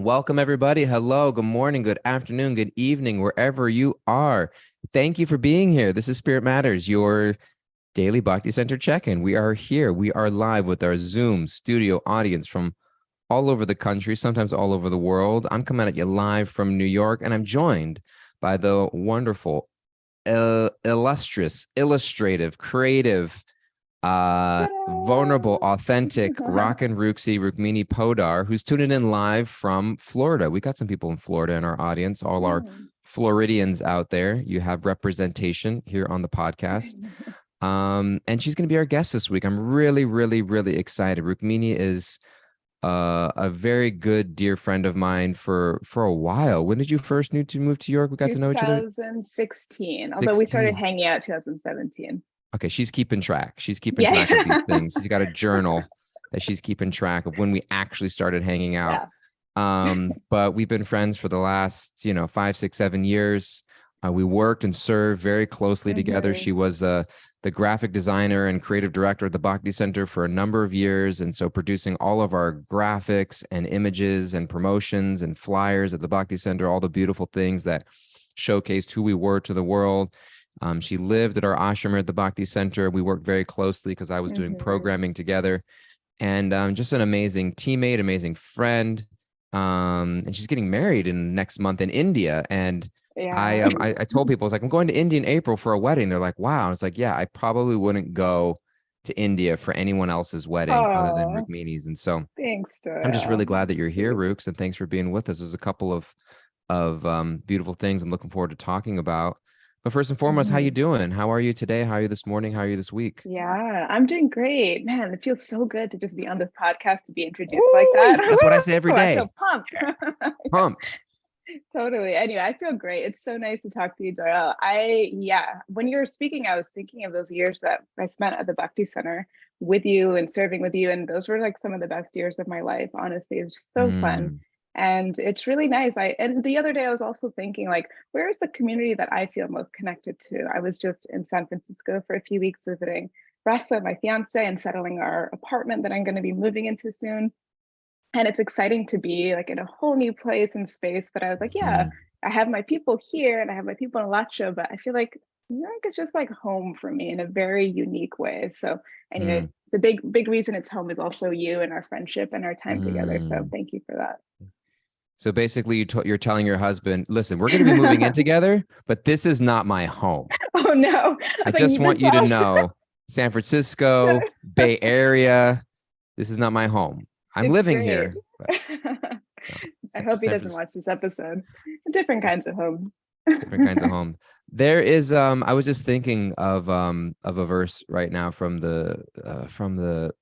Welcome, everybody. Hello, good morning, good afternoon, good evening, wherever you are. Thank you for being here. This is Spirit Matters, your daily Bhakti Center check-in. We are here. We are live with our Zoom studio audience from all over the country, sometimes all over the world. I'm coming at you live from New York, and I'm joined by the wonderful, illustrious, illustrative, creative, vulnerable, authentic, Rockin' Rooksy Rukmini Podar, who's tuning in live from Florida. We got some people in Florida in our audience, all our Floridians out there. You have representation here on the podcast. And she's going to be our guest this week. I'm really, really, really excited. Rukmini is a very good, dear friend of mine for a while. When did you first move to New York? We got to know each other? 2016, although we started hanging out 2017. Okay, she's keeping track. She's keeping track of these things. She's got a journal that she's keeping track of when we actually started hanging out. But we've been friends for the last, 5, 6, 7 years. We worked and served very closely together. She was the graphic designer and creative director at the Bhakti Center for a number of years. And so producing all of our graphics and images and promotions and flyers at the Bhakti Center, all the beautiful things that showcased who we were to the world. She lived at our ashram at the Bhakti Center. We worked very closely because I was doing programming together, and just an amazing teammate, amazing friend. And she's getting married next month in India. And I told people, I was like, I'm going to India in April for a wedding. They're like, wow. I was like, yeah, I probably wouldn't go to India for anyone else's wedding other than Rukmini's. And so thanks, I'm just really glad that you're here, Rooks, and thanks for being with us. There's a couple of beautiful things I'm looking forward to talking about. But first and foremost, how you doing? How are you today? How are you this morning? How are you this week? Yeah, I'm doing great. Man, it feels so good to just be on this podcast, to be introduced like that. That's what I say every day. I feel pumped. Pumped. Totally. Anyway, I feel great. It's so nice to talk to you, Doyle. When you were speaking, I was thinking of those years that I spent at the Bhakti Center with you and serving with you. And those were like some of the best years of my life. Honestly, it's so fun. And it's really nice. And the other day I was also thinking, like, where is the community that I feel most connected to? I was just in San Francisco for a few weeks visiting Rasa, my fiance, and settling our apartment that I'm going to be moving into soon. And it's exciting to be like in a whole new place and space. But I was like, yeah, I have my people here and I have my people in Lacho, but I feel like New York is just like home for me in a very unique way. So anyway, the big reason it's home is also you and our friendship and our time together. So thank you for that. So basically, you're telling your husband, listen, we're going to be moving in together, but this is not my home. Oh, no. I just want you to know, San Francisco, Bay Area, this is not my home. I'm living here. But, I hope he doesn't watch this episode. Different kinds of homes. Different kinds of homes. There is I was just thinking of a verse right now from the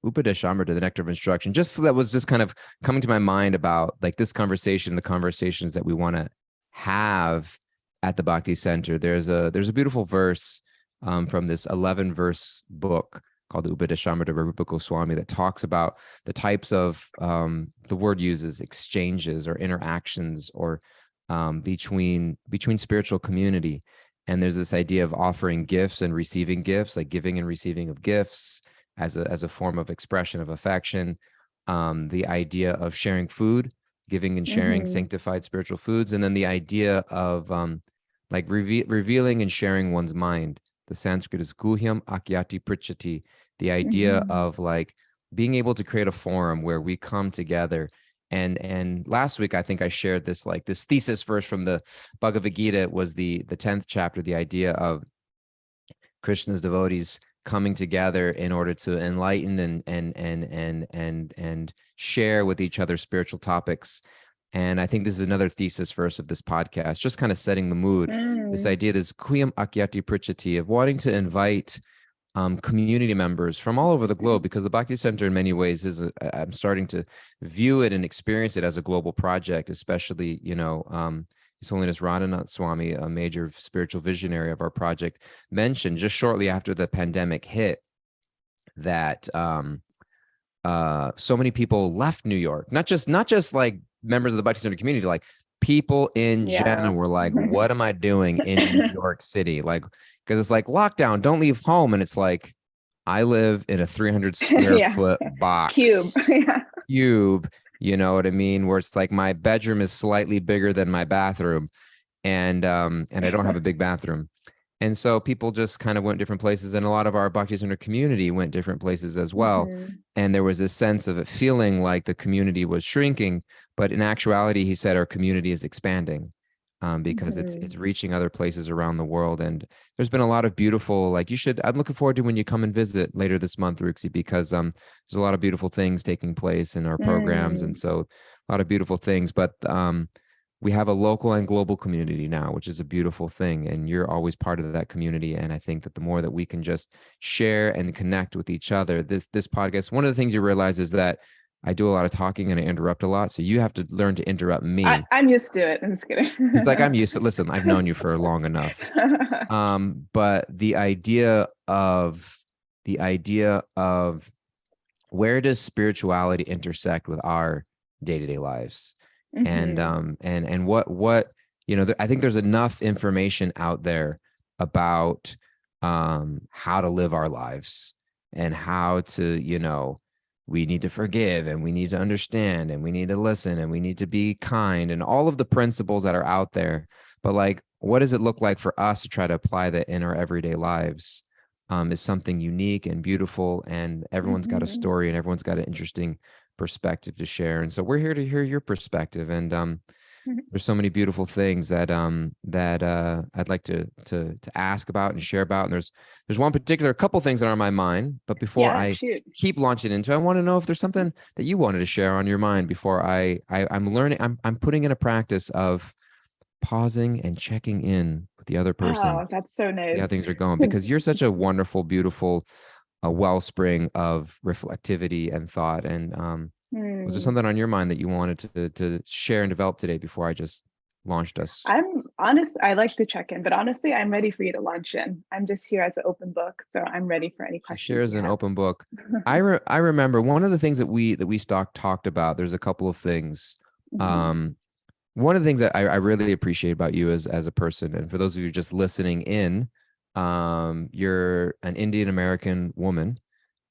Upadeshamrita, the Nectar of Instruction, that was just kind of coming to my mind about like this conversation, the conversations that we want to have at the Bhakti Center. There's a beautiful verse from this 11-verse book called the Upadeshamrita by Rupa Goswami that talks about the types of the word uses exchanges or interactions or between spiritual community. And there's this idea of offering gifts and receiving gifts, like giving and receiving of gifts as a form of expression of affection. The idea of sharing food, giving and sharing sanctified spiritual foods. And then the idea of revealing and sharing one's mind. The Sanskrit is guhyam akyati prichati. The idea of like being able to create a forum where we come together. And last week, I think I shared this thesis verse from the Bhagavad Gita. It was the 10th chapter, the idea of Krishna's devotees coming together in order to enlighten and share with each other spiritual topics. And I think this is another thesis verse of this podcast, just kind of setting the mood. This idea, this kuyam akyati prichati, of wanting to invite community members from all over the globe, because the Bhakti Center in many ways I'm starting to view it and experience it as a global project, especially, His Holiness Radhanath Swami, a major spiritual visionary of our project, mentioned just shortly after the pandemic hit that so many people left New York, not just like members of the Bhakti Center community, like people in general were like, what am I doing in New York City? Like, because it's like lockdown, don't leave home. And it's like, I live in a 300 square foot box. Cube. You know what I mean? Where it's like my bedroom is slightly bigger than my bathroom, and I don't have a big bathroom. And so people just kind of went different places, and a lot of our Bhakti Center community went different places as well. Mhm. And there was this sense of it feeling like the community was shrinking, but in actuality, he said our community is expanding, because it's Mhm. reaching other places around the world. And there's been a lot of beautiful, like you should. I'm looking forward to when you come and visit later this month, Ruxi, because there's a lot of beautiful things taking place in our programs, and Mm. so a lot of beautiful things. But we have a local and global community now, which is a beautiful thing. And you're always part of that community. And I think that the more that we can just share and connect with each other, this podcast, one of the things you realize is that I do a lot of talking and I interrupt a lot. So you have to learn to interrupt me. I'm used to it. I'm just kidding. He's like, I'm used to, listen, I've known you for long enough. But the idea of where does spirituality intersect with our day-to-day lives, Mhm. and what I think there's enough information out there about how to live our lives, and how to, we need to forgive, and we need to understand, and we need to listen, and we need to be kind, and all of the principles that are out there. But like, what does it look like for us to try to apply that in our everyday lives? Is something unique and beautiful, and everyone's got a Mhm. story, and everyone's got an interesting perspective to share. And so we're here to hear your perspective. And there's so many beautiful things that I'd like to ask about and share about. And there's one particular couple things that are on my mind. But before Yeah, I shoot. keep launching into, I want to know if there's something that you wanted to share on your mind before I'm learning. I'm putting in a practice of pausing and checking in with the other person, Oh, that's so see nice. how things are going, So, because you're such a wonderful, beautiful, a wellspring of reflectivity and thought. And was there hmm. something on your mind that you wanted to share and develop today before I just launched us? I'm honest. I like to check in, but honestly, I'm ready for you to launch in. I'm just here as an open book, so I'm ready for any She's questions here as you an have. open book. I remember one of the things that we talked about. There's a couple of things. Mhm. Um, One of the things that I really appreciate about you as a person, and for those of you just listening in, you're an Indian American woman,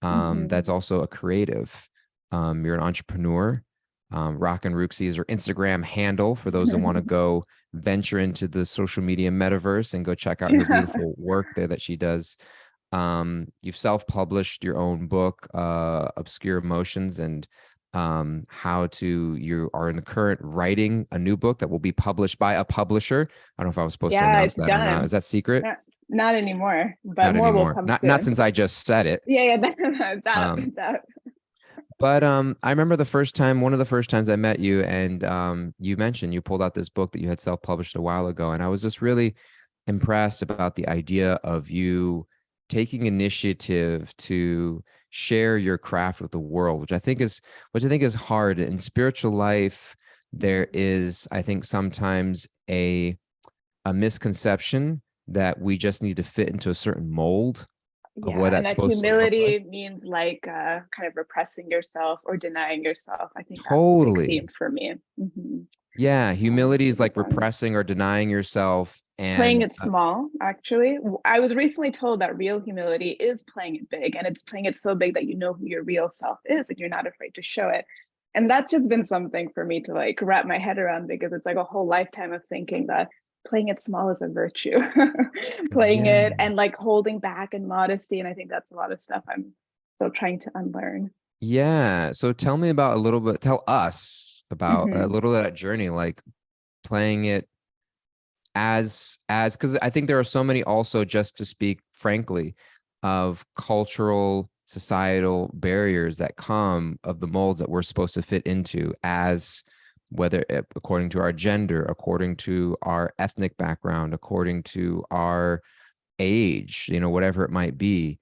that's Mhm. also a creative. You're an entrepreneur. Rock and Rooksy is her Instagram handle for those that want to go venture into the social media metaverse and go check out her Yeah. beautiful work there that she does. You've self-published your own book, Obscure Emotions, and you are in the current writing a new book that will be published by a publisher. I don't know if I was supposed to Yeah, announce it's that or not. Is done. that secret? Not anymore, but Not more will anymore. come Not soon. since I just said it. Yeah, yeah, it's out. Um, It's out. but I remember one of the first times I met you, and you mentioned you pulled out this book that you had self-published a while ago, and I was just really impressed about the idea of you taking initiative to share your craft with the world, which I think is hard in spiritual life. There is, I think, sometimes a misconception that we just need to fit into a certain mold of what Yeah, and that's that supposed to look like. humility means like kind of repressing yourself or denying yourself. I think that's a big Totally. theme for me. Hmm. Yeah, humility is Big like one. repressing or denying yourself, Playing and it small, actually. I was recently told that real humility is playing it big, and it's playing it so big that you know who your real self is and you're not afraid to show it. And that's just been something for me to like wrap my head around because it's like a whole lifetime of thinking that playing it small is a virtue, playing yeah. it and like holding back and modesty. And I think that's a lot of stuff I'm still trying to unlearn. Yeah. So tell us about a Hmm. little of that journey, like playing it as because I think there are so many, also, just to speak frankly, of cultural societal barriers that come of the molds that we're supposed to fit into, as whether according to our gender, according to our ethnic background, according to our age, whatever it might be.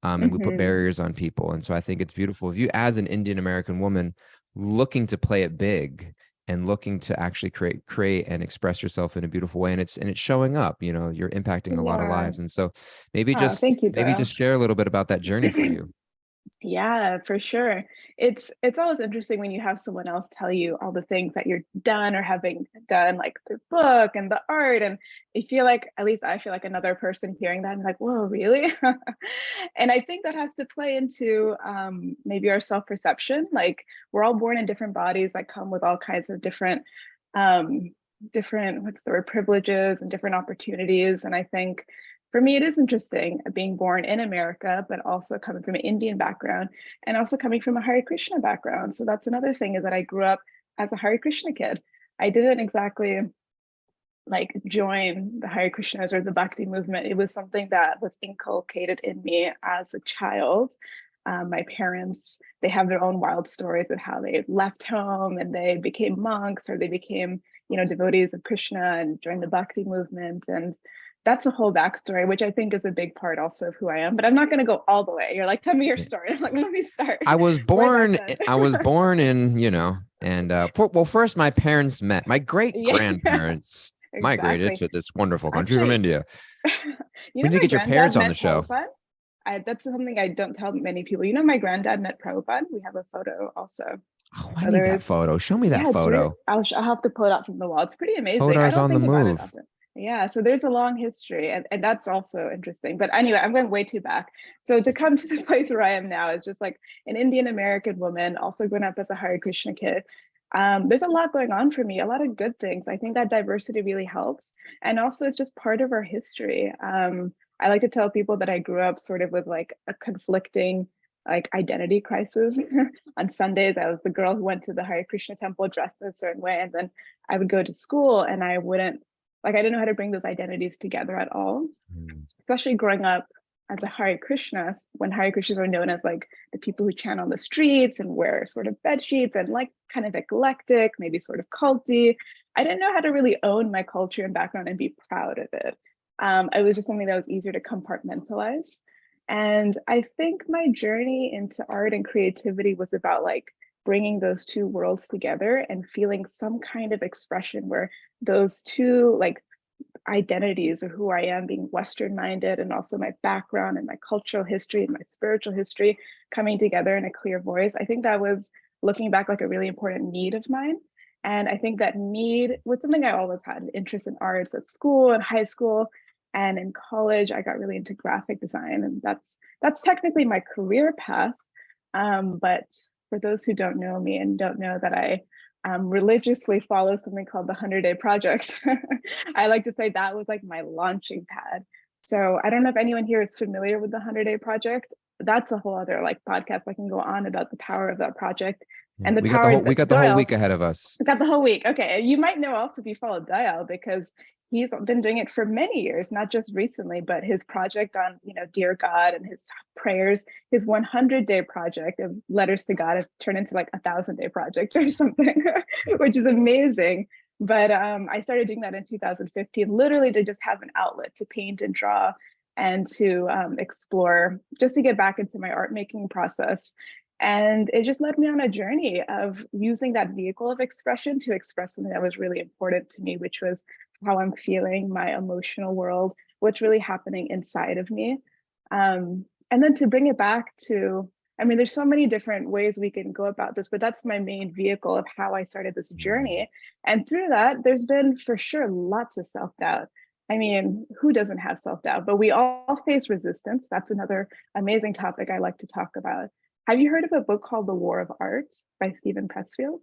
And we put Hmm. barriers on people. And so I think it's beautiful of you as an Indian American woman looking to play it big and looking to actually create and express yourself in a beautiful way. And it's showing up, you're impacting a lot of Yeah. lives. And so maybe Oh, just thank you, maybe Doyle. just share a little bit about that journey for you. Yeah, for sure. It's always interesting when you have someone else tell you all the things that you're done or having done, like the book and the art. And I feel like, at least I feel like another person hearing that, I'm like, whoa, really? And I think that has to play into maybe our self-perception. Like we're all born in different bodies that come with all kinds of um, different, what's the word, privileges and different opportunities. And I think for me, it is interesting being born in America, but also coming from an Indian background and also coming from a Hare Krishna background. So that's another thing, is that I grew up as a Hare Krishna kid. I didn't exactly like join the Hare Krishnas or the Bhakti movement. It was something that was inculcated in me as a child. My parents, they have their own wild stories of how they left home and they became monks, or they became, devotees of Krishna and joined the Bhakti movement. And that's a whole backstory, which I think is a big part also of who I am. But I'm not going to go all the way. You're like, tell me your story. I'm like, let me start. I was Where that's born, at. I was born in, and well, first my parents met. My great Yeah, grandparents migrated exactly. to this wonderful country from Actually, India. you We know, need to my get your parents granddad on the met show. Prabhupada. That's something I don't tell many people. You know, my granddad met Prabhupada. We have a photo also. Oh, I So need that there's, photo. Show me that yeah, photo. I'll have to pull it out from the wall. It's pretty amazing. I Photos don't on the think about it move. often. Yeah, so there's a long history, and that's also interesting. But anyway, I'm going way too back. So to come to the place where I am now is just like an Indian American woman, also growing up as a Hare Krishna kid. There's a lot going on for me, a lot of good things. I think that diversity really helps. And also, it's just part of our history. I like to tell people that I grew up sort of with like a conflicting like identity crisis. On Sundays, I was the girl who went to the Hare Krishna temple dressed in a certain way, and then I would go to school and I wouldn't like, I didn't know how to bring those identities together at all, Hmm. especially growing up as a Hare Krishna, when Hare Krishnas are known as like the people who chant on the streets and wear sort of bed sheets and like kind of eclectic, maybe sort of culty. I didn't know how to really own my culture and background and be proud of it. It was just something that was easier to compartmentalize. And I think my journey into art and creativity was about like bringing those two worlds together and feeling some kind of expression where those two like identities of who I am, being Western minded, and also my background and my cultural history and my spiritual history coming together in a clear voice. I think that was, looking back, like a really important need of mine. And I think that need was something I always had an interest in arts at school and high school. And in college, I got really into graphic design, and that's technically my career path. But for those who don't know me and don't know that I religiously follow something called the 100-Day Project. I like to say that was like my launching pad. So I don't know if anyone here is familiar with the 100-Day Project. That's a whole other like podcast I can go on about the power of that project Yeah, and the we got the power whole we that got the whole Doyle week ahead of us. got the whole week. Okay. You might know also if you follow Dial, because he's been doing it for many years, not just recently, but his project on, Dear God and his prayers, his 100-day project of letters to God have turned into like 1,000-day project or something, which is amazing. But I started doing that in 2015, literally to just have an outlet to paint and draw and to explore, just to get back into my art making process. And it just led me on a journey of using that vehicle of expression to express something that was really important to me, which was how I'm feeling, my emotional world, what's really happening inside of me. And then to bring it back to, I mean, there's so many different ways we can go about this, but that's my main vehicle of how I started this journey. And through that, there's been for sure lots of self doubt. I mean, who doesn't have self doubt? But we all face resistance. That's another amazing topic I like to talk about. Have you heard of a book called The War of Art by Stephen Pressfield?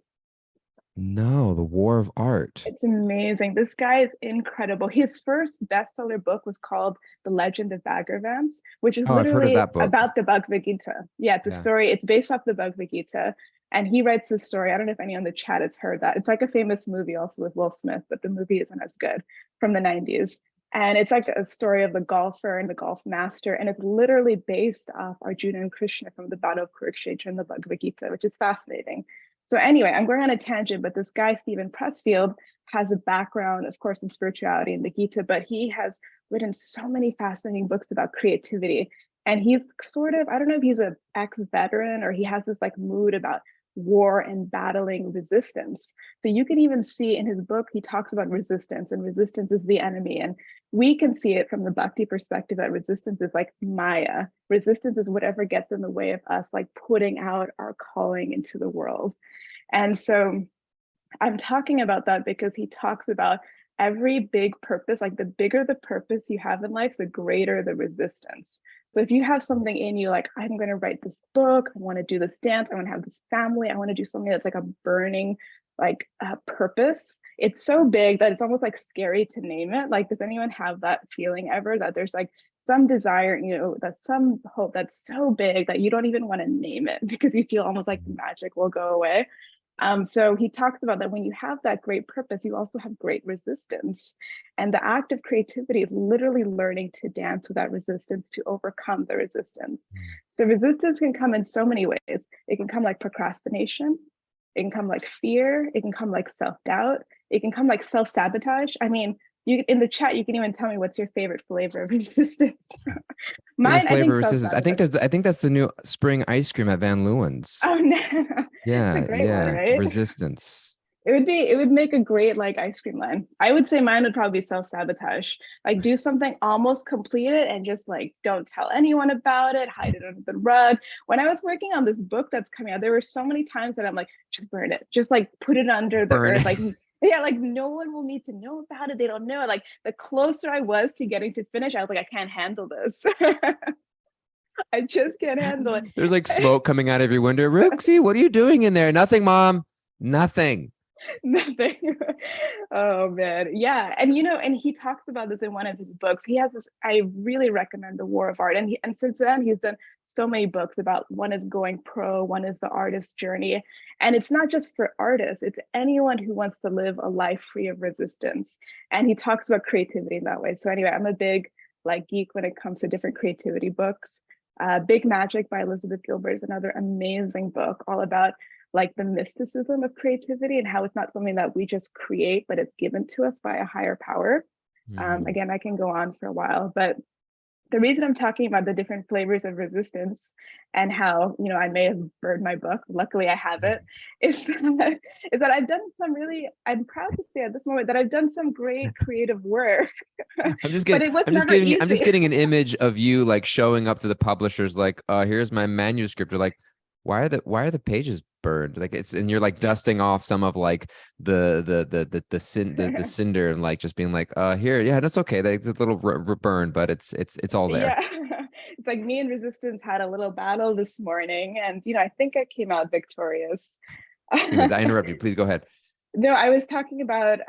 No, the War of Art. It's amazing. This guy is incredible. His first bestseller book was called The Legend of Bagger Vance, which is Oh, I've heard of literally that book. about the Bhagavad Gita. Yeah, it's a Yeah. story. It's based off the Bhagavad Gita. And he writes this story. I don't know if anyone in the chat has heard that. It's like a famous movie also with Will Smith, but the movie isn't as good, from the 90s. And it's like a story of the golfer and the golf master. And it's literally based off Arjuna and Krishna from the Battle of Kurukshetra in the Bhagavad Gita, which is fascinating. So anyway, I'm going on a tangent, but this guy, Stephen Pressfield, has a background, of course, in spirituality and the Gita, but he has written so many fascinating books about creativity. And he's sort of, I don't know if he's an ex-veteran or he has this like mood about war and battling resistance. So you can even see in his book, he talks about resistance, and resistance is the enemy. And we can see it from the Bhakti perspective that resistance is like Maya. Resistance is whatever gets in the way of us, like putting out our calling into the world. And so I'm talking about that because he talks about every big purpose, like the bigger the purpose you have in life, the greater the resistance. So if you have something in you, like, I'm going to write this book, I want to do this dance, I want to have this family, I want to do something that's like a burning, like purpose. It's so big that it's almost like scary to name it. Like, does anyone have that feeling ever, that there's like some desire, you know, that some hope that's so big that you don't even want to name it because you feel almost like magic will go away? So he talks about that when you have that great purpose, you also have great resistance. And the act of creativity is literally learning to dance with that resistance to overcome the resistance. So resistance can come in so many ways. It can come like procrastination. It can come like fear. It can come like self-doubt. It can come like self-sabotage. I mean, you in the chat, you can even tell me what's your favorite flavor of resistance. Favorite Mine, I flavor think resistance. I think self-sabotage. I think that's the new spring ice cream at Van Leeuwen's. Oh no, it's a Yeah, great one, yeah. right? Resistance. It would make a great like ice cream line. I would say mine would probably be self-sabotage. Like, do something, almost complete it, and just like don't tell anyone about it, hide it under the rug. When I was working on this book that's coming out, there were so many times that I'm like, just burn it, just like put it under the Burn earth. it. Like, yeah, like no one will need to know about it. They don't know. Like, the closer I was to getting to finish, I was like, I can't handle this. I just can't handle There's like it. smoke coming out of your window. Roxy, what are you doing in there? Nothing, mom. Nothing. Nothing. Oh man. Yeah. And you know, and he talks about this in one of his books. He has this, I really recommend The War of Art. And since then he's done so many books about, one is Going Pro, one is The Artist's Journey. And it's not just for artists, it's anyone who wants to live a life free of resistance. And he talks about creativity in that way. So anyway, I'm a big like geek when it comes to different creativity books. Big Magic by Elizabeth Gilbert is another amazing book, all about like the mysticism of creativity and how it's not something that we just create, but it's given to us by a higher power. Again, I can go on for a while, but the reason I'm talking about the different flavors of resistance and how, you know, I may have burned my book, luckily I haven't, is that I've done some really, I'm proud to say at this moment that I've done some great creative work, but it was never I'm just easy. getting an image of you like showing up to the publishers like, here's my manuscript. Or like, why are the pages burned? Like it's, and you're like dusting off some of like the cinder and like just being like, here, yeah, that's okay. It's a little burn, but it's all there. Yeah. It's like me and resistance had a little battle this morning, and you know, I think I came out victorious. Anyways, I interrupt you. Please go ahead. No, I was talking about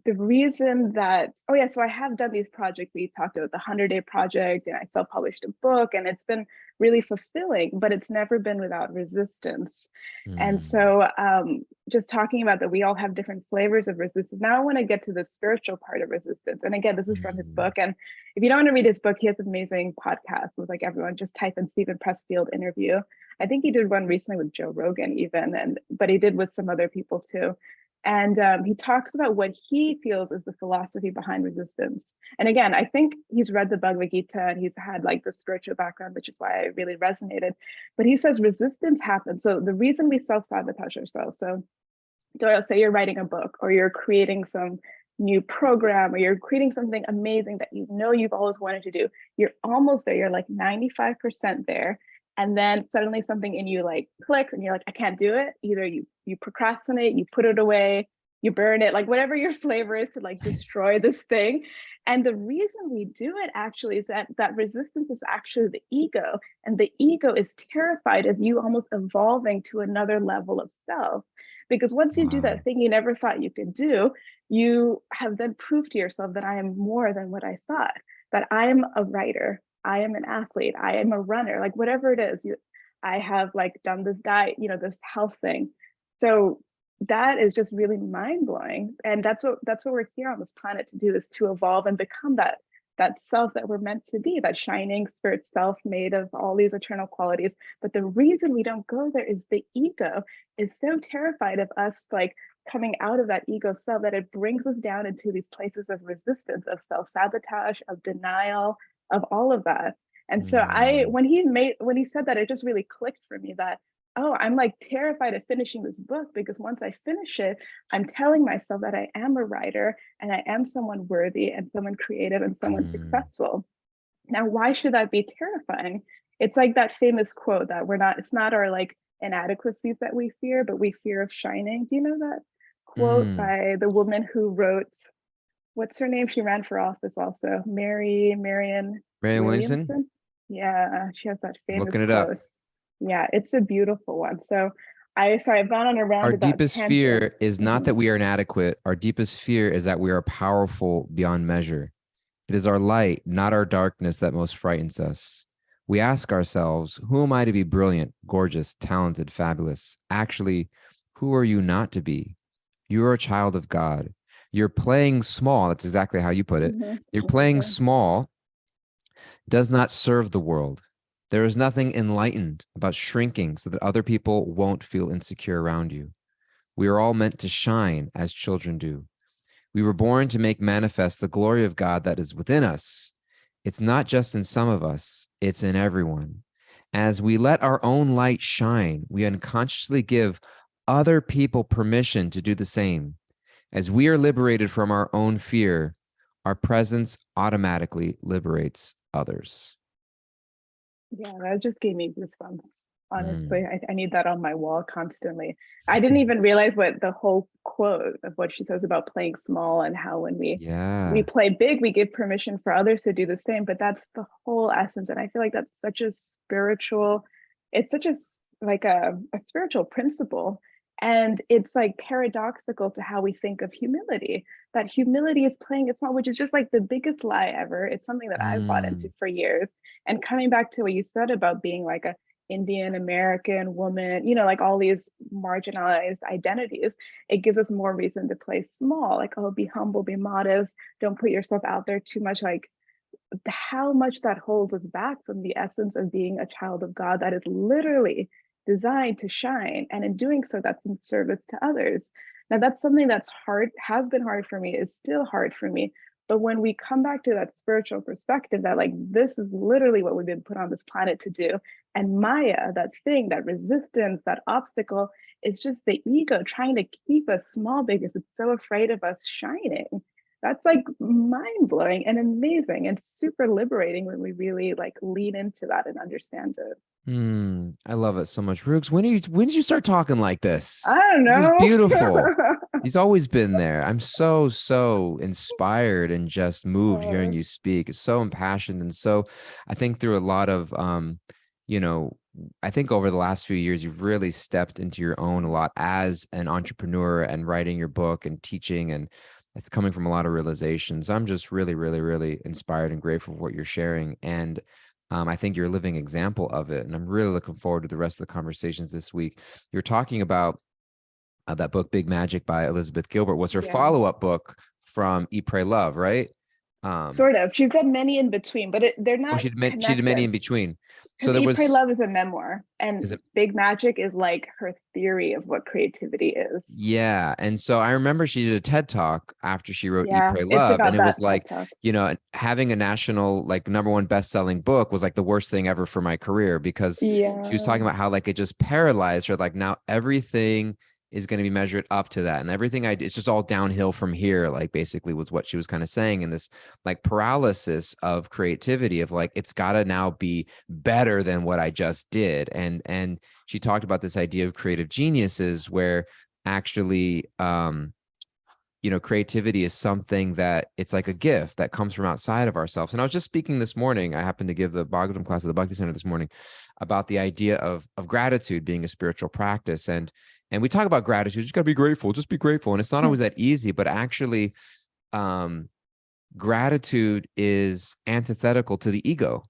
the reason that, oh yeah, so I have done these projects that you talked about, the 100-day project, and I self-published a book, and it's been really fulfilling, but it's never been without resistance. And so just talking about that, we all have different flavors of resistance. Now I want to get to the spiritual part of resistance. And again, this is from his book. And if you don't want to read his book, he has an amazing podcast with like everyone, just type in Stephen Pressfield interview. I think he did one recently with Joe Rogan even, but he did with some other people too. And he talks about what he feels is the philosophy behind resistance. And again, I think he's read the Bhagavad Gita and he's had like the spiritual background, which is why I really resonated. But he says resistance happens. So the reason we self-sabotage ourselves. So Doyle, say you're writing a book or you're creating some new program or you're creating something amazing that you know you've always wanted to do. You're almost there. You're like 95% there. And then suddenly something in you like clicks and you're like, I can't do it. Either you procrastinate, you put it away, you burn it, like whatever your flavor is to like destroy this thing. And the reason we do it actually is that resistance is actually the ego. And the ego is terrified of you almost evolving to another level of self. Because once you do that thing you never thought you could do, you have then proved to yourself that I am more than what I thought, that I am a writer, I am an athlete, I am a runner, like whatever it is, I have like done this diet, you know, this health thing. So that is just really mind blowing. And that's what we're here on this planet to do, is to evolve and become that self that we're meant to be, that shining spirit self made of all these eternal qualities. But the reason we don't go there is the ego is so terrified of us like coming out of that ego self that it brings us down into these places of resistance, of self-sabotage, of denial, of all of that. And so when he said that, it just really clicked for me that oh, I'm like terrified of finishing this book because once I finish it, I'm telling myself that I am a writer and I am someone worthy and someone creative and someone Mm, successful. Now, why should that be terrifying? It's like that famous quote that it's not our like inadequacies that we fear, but we fear of shining. Do you know that quote mm. by the woman who wrote, what's her name? She ran for office also, Marianne Marianne Williamson? Williamson. Yeah, she has that I'm famous looking it up. quote. Yeah, it's a beautiful one. So I've gone on a Our roundabout deepest tangent. fear is not Mhm. that we are inadequate. Our deepest fear is that we are powerful beyond measure. It is our light, not our darkness, that most frightens us. We ask ourselves, who am I to be brilliant, gorgeous, talented, fabulous? Actually, who are you not to be? You're a child of God. You're playing small. That's exactly how you put it. Mhm. You're playing Amazing. small does not serve the world. There is nothing enlightened about shrinking so that other people won't feel insecure around you. We are all meant to shine as children do. We were born to make manifest the glory of God that is within us. It's not just in some of us, it's in everyone. As we let our own light shine, we unconsciously give other people permission to do the same. As we are liberated from our own fear, our presence automatically liberates others. Yeah, that just gave me goosebumps. Mm. Honestly, I need that on my wall constantly. I didn't even realize what the whole quote of what she says about playing small and how when we Yeah. play big, we give permission for others to do the same. But that's the whole essence, and I feel like that's such a spiritual. It's such a like a spiritual principle, and it's like paradoxical to how we think of humility. That humility is playing it small, which is just like the biggest lie ever. It's something that I've bought into Mm. for years, and coming back to what you said about being like a Indian American woman, like all these marginalized identities, it gives us more reason to play small, like, oh, be humble, be modest, don't put yourself out there too much. Like, how much that holds us back from the essence of being a child of God that is literally designed to shine. And in doing so, that's in service to others. Now, that's something that's hard, has been hard for me, is still hard for me. But when we come back to that spiritual perspective, that like this is literally what we've been put on this planet to do. And Maya, that thing, that resistance, that obstacle, is just the ego trying to keep us small because it's so afraid of us shining. That's like mind blowing and amazing and super liberating when we really like lean into that and understand it. I love it so much. Rooks, when did you start talking like this? I don't This is know. beautiful. He's always been there. I'm so inspired and just moved hearing Oh, you speak. It's so impassioned and so I think through a lot of you know, I think over the last few years you've really stepped into your own a lot as an entrepreneur and writing your book and teaching, and it's coming from a lot of realizations. I'm just really inspired and grateful for what you're sharing. And I think you're a living example of it. And I'm really looking forward to the rest of the conversations this week. You're talking about that book, Big Magic by Elizabeth Gilbert, was her yeah. follow up book from Eat, Pray, Love, right? Sort of. She's done many in between, but they're Oh, not she did many connected in between. So because there Eat, Pray, was, Love is a memoir and is it? Big Magic is like her theory of what creativity is. Yeah. And so I remember she did a TED talk after she wrote Eat, Yeah, Pray, it's Love. And about it was that TED like, Talk. having a national, like #1 best-selling book was like the worst thing ever for my career, because she was Yeah. talking about how like it just paralyzed her. Like now everything is going to be measured up to that. And everything it's just all downhill from here, like basically was what she was kind of saying. And this like paralysis of creativity of like, it's got to now be better than what I just did. And she talked about this idea of creative geniuses where actually creativity is something that it's like a gift that comes from outside of ourselves. And I was just speaking this morning, I happened to give the Bhagavatam class at the Bhakti Center this morning about the idea of gratitude being a spiritual practice. And we talk about gratitude, just got to be grateful, just be grateful, and it's not always that easy, but actually um gratitude is antithetical to the ego.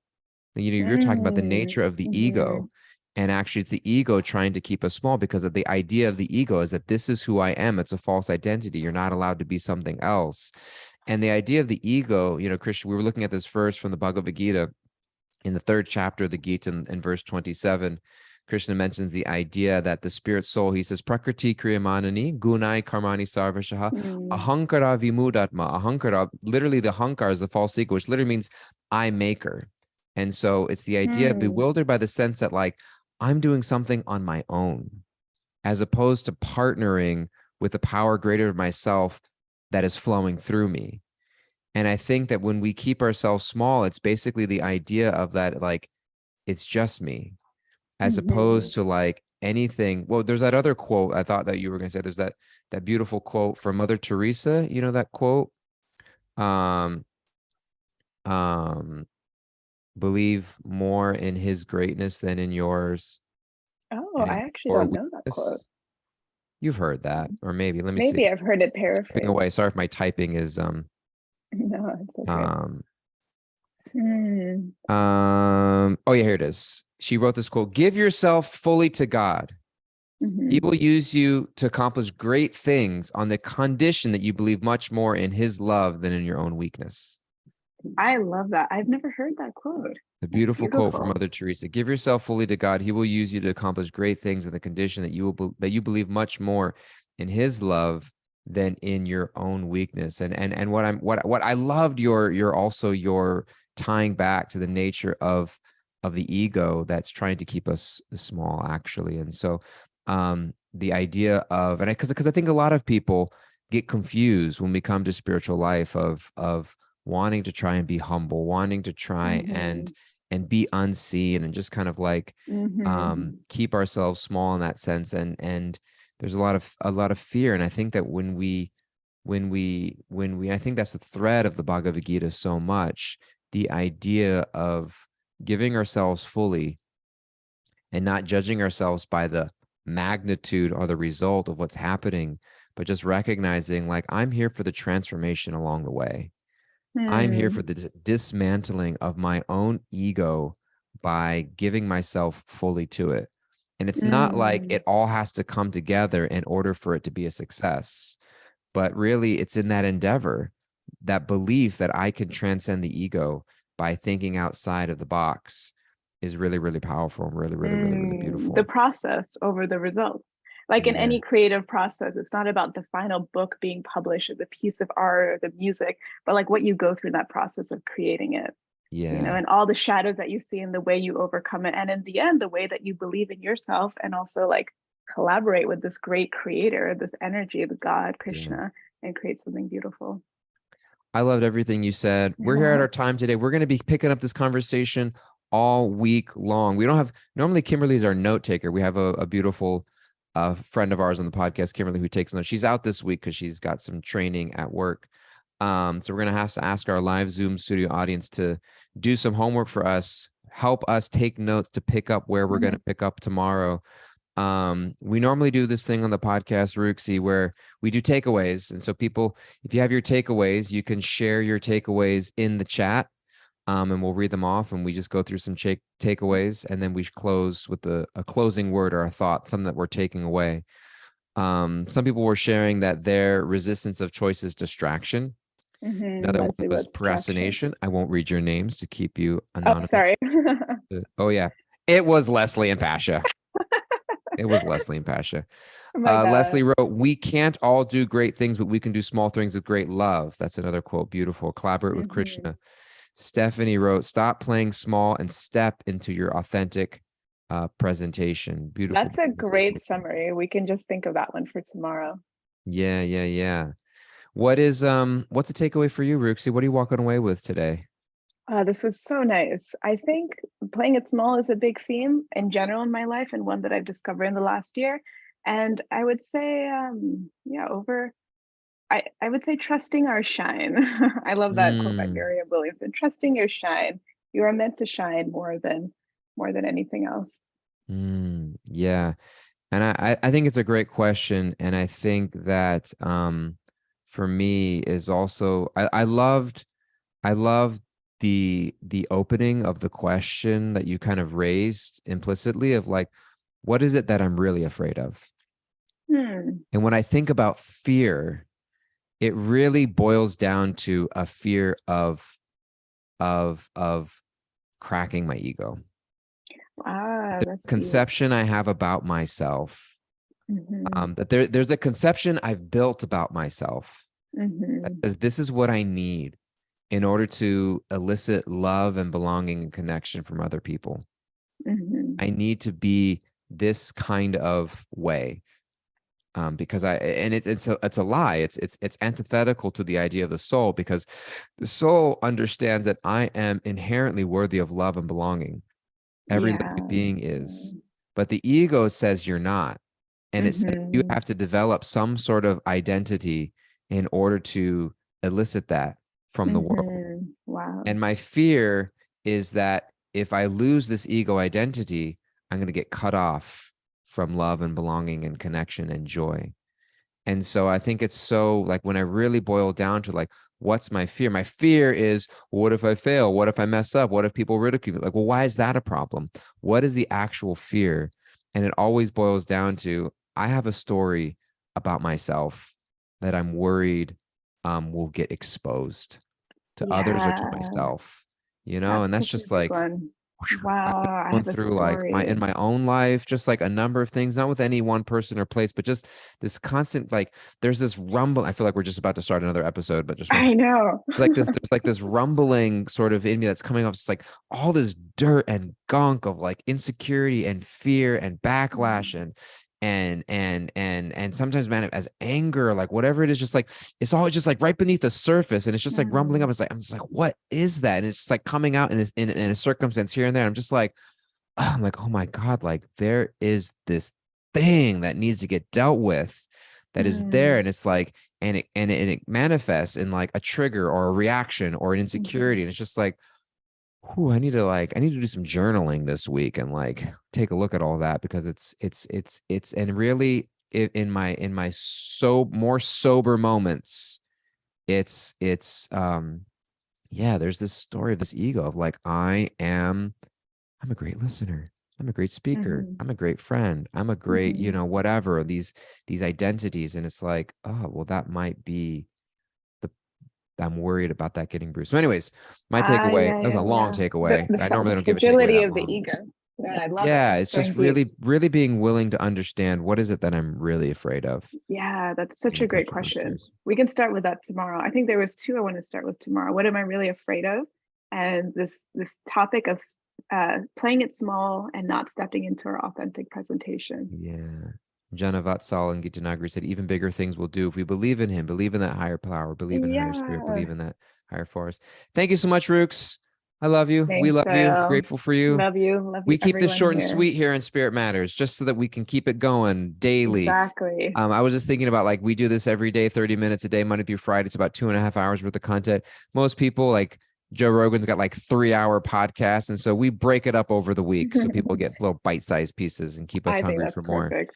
You're talking about the Mm, nature of the mhm. ego. And actually, it's the ego trying to keep us small, because of the idea of the ego is that this is who I am. It's a false identity. You're not allowed to be something else. And the idea of the ego, Christian, we were looking at this verse from the Bhagavad Gita in the third chapter of the Gita in verse 27. Krishna mentions the idea that the spirit soul, he says, Prakriti kriyamanani gunai karmani sarvashaha Mm, ahankara vimudatma. Ahankara, literally the hankar is the false ego, which literally means I maker. And so it's the idea of mm, bewildered by the sense that like I'm doing something on my own, as opposed to partnering with the power greater than myself that is flowing through me. And I think that when we keep ourselves small, it's basically the idea of that, like, it's just me, as opposed to like anything. Well, there's that other quote I thought that you were going to say. There's that beautiful quote from Mother Teresa. You know that quote? Um, um, believe more in his greatness than in yours, Oh, and I in actually your don't know that quote. weakness. You've heard that, or maybe, let me see. Maybe I've heard it Typing paraphrased. away. Sorry if my typing is No, it's okay. um Hmm. oh yeah, here it is. She wrote this quote: "Give yourself fully to God. He Hmm. will use you to accomplish great things on the condition that you believe much more in his love than in your own weakness." I love that. I've never heard that quote. A That's beautiful quote from beautiful. Mother Teresa. "Give yourself fully to God. He will use you to accomplish great things on the condition that you believe much more in his love than in your own weakness." And what I loved your also your tying back to the nature of the ego that's trying to keep us small, actually. And so the idea of, and because I think a lot of people get confused when we come to spiritual life of wanting to try and be humble, wanting to try Hmm. and be unseen, and just kind of like Hmm. keep ourselves small in that sense. And there's a lot of fear. And I think that when we I think that's the thread of the Bhagavad Gita so much, the idea of giving ourselves fully and not judging ourselves by the magnitude or the result of what's happening, but just recognizing, like, I'm here for the transformation along the way. I'm here for Hmm. the dismantling of my own ego by giving myself fully to it. And it's not like Mm. it all has to come together in order for it to be a success, but really it's in that endeavor, that belief that I can transcend the ego by thinking outside of the box is really, really powerful and really, really, really, really The beautiful. process over the results. Like in Yeah. any creative process, it's not about the final book being published or the piece of art or the music, but like what you go through in that process of creating it, Yeah. and all the shadows that you see and the way you overcome it. And in the end, the way that you believe in yourself and also like collaborate with this great creator, this energy, the God, Yeah. Krishna, and create something beautiful. I loved everything you said. We're here at our time today. We're going to be picking up this conversation all week long. We don't have, normally Kimberly's our note taker. We have a beautiful friend of ours on the podcast, Kimberly, who takes notes. She's out this week because she's got some training at work. So we're going to have to ask our live Zoom studio audience to do some homework for us, help us take notes to pick up where we're going to pick up tomorrow. We normally do this thing on the podcast, Ruxi, where we do takeaways. And so people, if you have your takeaways, you can share your takeaways in the chat, and we'll read them off, and we just go through some takeaways, and then we close with a closing word or a thought, something that we're taking away. Some people were sharing that their resistance of choice is distraction. Another one Leslie, was what's distraction? procrastination. I won't read your names to keep you Oh, anonymous. sorry. Oh yeah, it was Leslie and Pasha. It was Leslie and Pasha. My Leslie bad. wrote, "We can't all do great things, but we can do small things with great love." That's another quote. Beautiful. Collaborate with Hmm. Krishna. Stephanie wrote, "Stop playing small and step into your authentic presentation." Beautiful, That's a beautiful, great beautiful. summary. We can just think of that one for tomorrow. Yeah, yeah, yeah. What's a takeaway for you, Ruxi? What are you walking away with today? This was so nice. I think playing it small is a big theme in general in my life and one that I've discovered in the last year. And I would say, yeah, I would say trusting our shine. I love that quote by Mm, Miriam Williamson. Trusting your shine. You are meant to shine more than anything else. yeah. And I think it's a great question. And I think that for me is also I loved the opening of the question that you kind of raised implicitly of like, what is it that I'm really afraid of? Hmm. And when I think about fear, it really boils down to a fear of cracking my ego. Ah, The that's deep. conception I have about myself, Hmm. that there's a conception I've built about myself that Hmm. says this is what I need in order to elicit love and belonging and connection from other people. I need to be this kind of way. Because it's a lie. It's antithetical to the idea of the soul, because the soul understands that I am inherently worthy of love and belonging. Every Yeah. living being is, but the ego says you're not, and it says you Mm-hmm. have to develop some sort of identity in order to elicit that from the world. Mm-hmm. Wow. And my fear is that if I lose this ego identity, I'm going to get cut off from love and belonging and connection and joy. And so I think it's so, like, when I really boil down to, like, what's my fear? My fear is, what if I fail? What if I mess up? What if people ridicule me? Like, well, why is that a problem? What is the actual fear? And it always boils down to, I have a story about myself that I'm worried will get exposed to others or to Yeah, myself, and that's that's such a just big like, one. I've been Wow, I going have a through, like, in story. my own life, just like a number of things, not with any one person or place, but just this constant, like, there's this rumble. I feel like we're just about to start another episode, but just real I quick. know. There's like this rumbling sort of in me that's coming off. It's like all this dirt and gunk of, like, insecurity and fear and backlash and sometimes, man, as anger, like whatever it is, just like it's always just like right beneath the surface, and it's just like rumbling up. Mm, It's like, I'm just like, what is that? And it's just like coming out in a circumstance here and there. I'm just like, I'm like, oh my God, like there is this thing that needs to get dealt with, that is there. mm, And it's like, and it manifests in like a trigger or a reaction or an mhm. insecurity. And it's just like, whew, I need to do some journaling this week and like take a look at all that, because and really, in my more sober moments, it's yeah, there's this story of this ego of like, I'm a great listener. I'm a great speaker. Mhm, I'm a great friend. I'm a great, mhm. whatever, these identities. And it's like, oh, well, that might be the I'm worried about that getting bruised. So, anyways, my Ah, takeaway, yeah, that was a yeah, long yeah. The takeaway. the I normally the don't give a takeaway fragility that of the long. ego. Yeah, I love it. Yeah, It's it's just going deep. really, really being willing to understand, what is it that I'm really afraid of, Yeah, that's such being in a great touch with those question. fears. We can start with that tomorrow. I think there was two I want to start with tomorrow. What am I really afraid of? And this topic of playing it small and not stepping into our authentic presentation. Yeah. Jana Vatsal and Gitanagri said, even bigger things will do if we believe in him, believe in that higher power, believe in higher spirit, Yeah. believe in that higher force. Thank you so much, Rooks. I love you. We Thanks, love you. Joel. Grateful for you. Love you. Love you, We keep this everyone short and here. sweet here in Spirit Matters, just so that we can keep it going daily. Exactly. I was just thinking about, like, we do this every day, 30 minutes a day, Monday through Friday. It's about 2.5 hours worth of content. Most people, like Joe Rogan's, got like 3-hour podcasts. And so we break it up over the week so people get little bite-sized pieces and keep us I think hungry that's for more. perfect.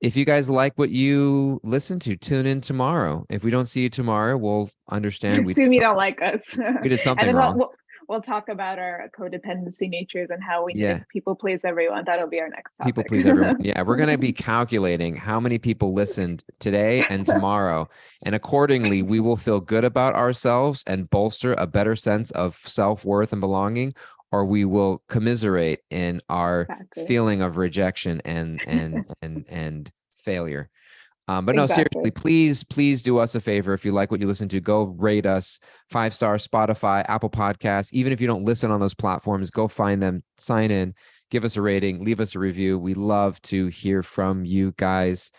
If you guys like what you listen to, tune in tomorrow. If we don't see you tomorrow, we'll understand Assume you don't like us. we did And something then wrong. we'll talk about our codependency natures and how we need to Yeah. people please everyone. That'll be our next People topic. please everyone. Yeah, we're going to be calculating how many people listened today and tomorrow. And accordingly, we will feel good about ourselves and bolster a better sense of self-worth and belonging, or we will commiserate in our Exactly. feeling of rejection and failure. But no, seriously, Exactly. please do us a favor. If you like what you listen to, go rate us 5 star, Spotify, Apple Podcasts. Even if you don't listen on those platforms, go find them, sign in, give us a rating, leave us a review. We love to hear from you guys.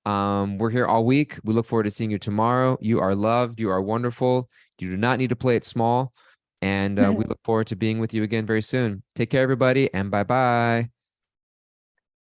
We're here all week. We look forward to seeing you tomorrow. You are loved. You are wonderful. You do not need to play it small. And we look forward to being with you again very soon. Take care, everybody, and bye-bye.